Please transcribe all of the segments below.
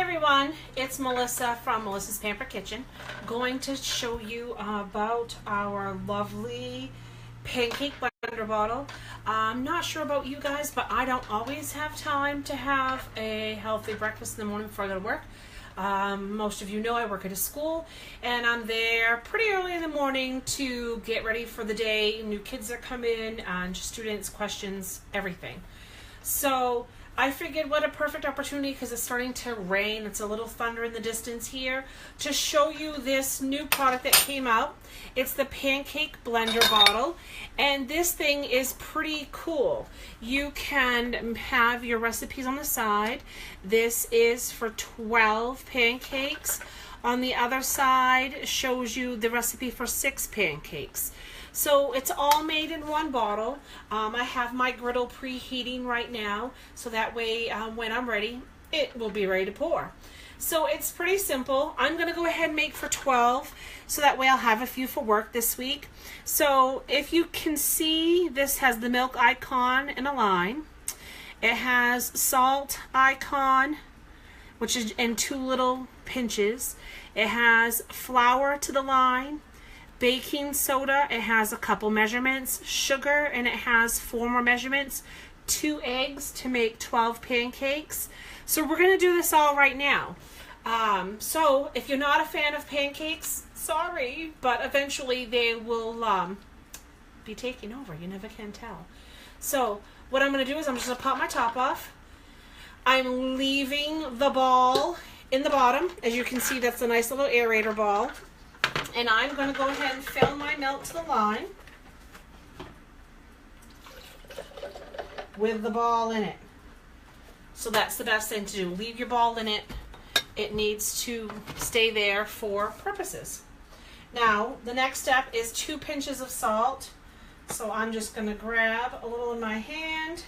everyone, it's Melissa from Melissa's Pampered Kitchen. Going to show you about our lovely pancake blender bottle. I'm not sure about you guys, but I don't always have time to have a healthy breakfast in the morning before I go to work. Most of you know I work at a school, and I'm there pretty early in the morning to get ready for the day. New kids that come in, and students, questions, everything. So I figured what a perfect opportunity, because it's starting to rain, it's a little thunder in the distance here, to show you this new product that came out. It's the Pancake blender bottle, and this thing is pretty cool. You can have your recipes on the side. This is for 12 pancakes. On the other side shows you the recipe for 6 pancakes. So it's all made in one bottle. I have my griddle preheating right now, so that way when I'm ready, it will be ready to pour. So it's pretty simple. I'm going to go ahead and make for 12, so that way I'll have a few for work this week. So if you can see, this has the milk icon in a line. It has salt icon, which is in 2 little pinches. It has flour to the line. Baking soda, it has a couple measurements. Sugar, and it has 4 more measurements. 2 eggs to make 12 pancakes. So we're going to do this all right now. So if you're not a fan of pancakes, sorry, but eventually they will be taking over. You never can tell. So what I'm going to do is I'm just going to pop my top off. I'm leaving the ball in the bottom. As you can see, that's a nice little aerator ball. And I'm going to go ahead and fill my milk to the line with the ball in it. So that's the best thing to do. Leave your ball in it. It needs to stay there for purposes. Now, the next step is 2 pinches of salt. So I'm just going to grab a little in my hand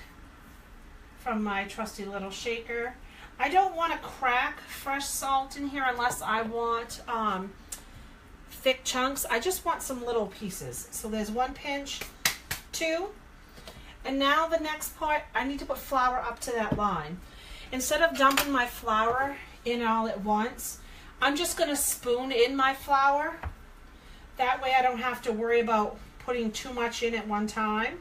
from my trusty little shaker. I don't want to crack fresh salt in here unless I want thick chunks. I just want some little pieces. So there's 1 pinch, 2, and now the next part, I need to put flour up to that line. Instead of dumping my flour in all at once, I'm just going to spoon in my flour. That way I don't have to worry about putting too much in at one time.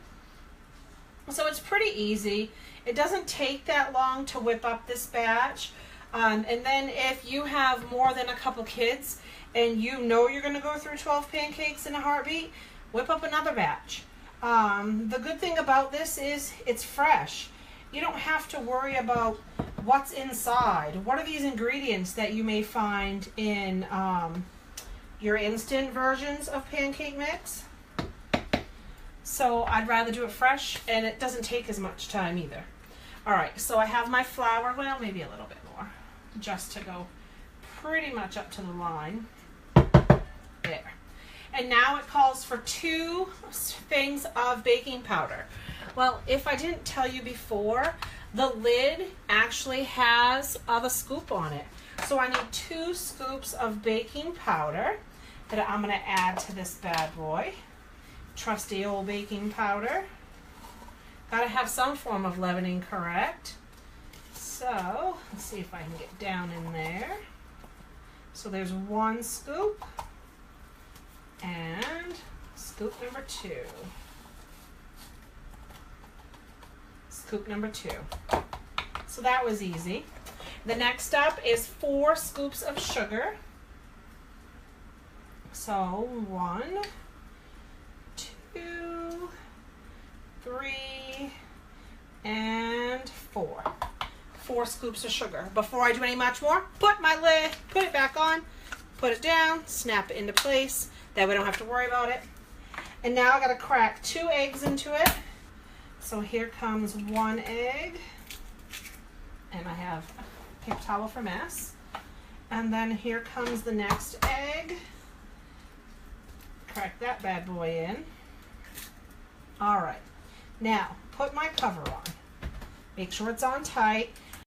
So it's pretty easy. It doesn't take that long to whip up this batch. And then if you have more than a couple kids and you know you're going to go through 12 pancakes in a heartbeat, whip up another batch. The good thing about this is it's fresh. You don't have to worry about what's inside. What are these ingredients that you may find in your instant versions of pancake mix? So I'd rather do it fresh, and it doesn't take as much time either. Alright, so I have my flour, well, maybe a little bit more, just to go pretty much up to the line. There. And now it calls for 2 things of baking powder. Well, if I didn't tell you before, the lid actually has the scoop on it. So I need 2 scoops of baking powder that I'm going to add to this bad boy. Trusty old baking powder. Got to have some form of leavening correct. So let's see if I can get down in there. So there's 1 scoop. And scoop number 2. Scoop number 2. So that was easy. The next step is 4 scoops of sugar. So 1, 2, 3, and 4. 4 scoops of sugar. Before I do any much more, put it back on, put it down, snap it into place. That way I don't have to worry about it. And now I got to crack 2 eggs into it. So here comes 1 egg. And I have a paper towel for mess. And then here comes the next egg. Crack that bad boy in. Alright. Now, put my cover on. Make sure it's on tight.